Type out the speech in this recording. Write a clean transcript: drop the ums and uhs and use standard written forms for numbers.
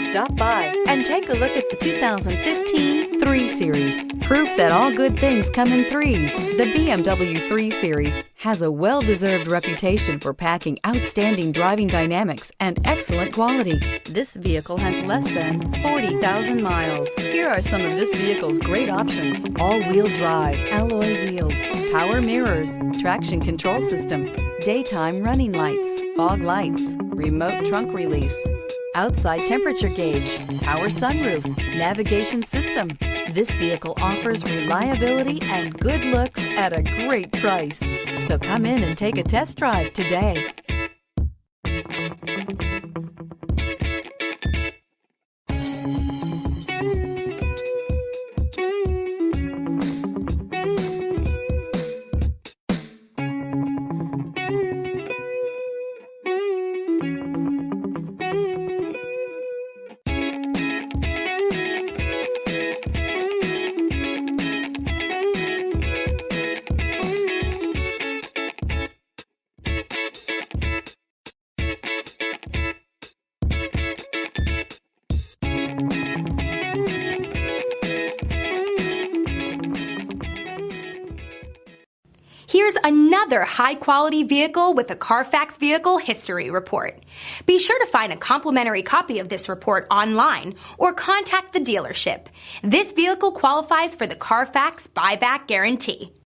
Stop by and take a look at the 2015 3 Series. Proof that all good things come in threes. The BMW 3 Series has a well-deserved reputation for packing outstanding driving dynamics and excellent quality. This vehicle has less than 40,000 miles. Here are some of this vehicle's great options: all-wheel drive, alloy wheels, power mirrors, traction control system, daytime running lights, fog lights, remote trunk release, outside temperature gauge, power sunroof, navigation system. This vehicle offers reliability and good looks at a great price. So come in and take a test drive today. Here's another high-quality vehicle with a Carfax Vehicle History Report. Be sure to find a complimentary copy of this report online or contact the dealership. This vehicle qualifies for the Carfax Buyback Guarantee.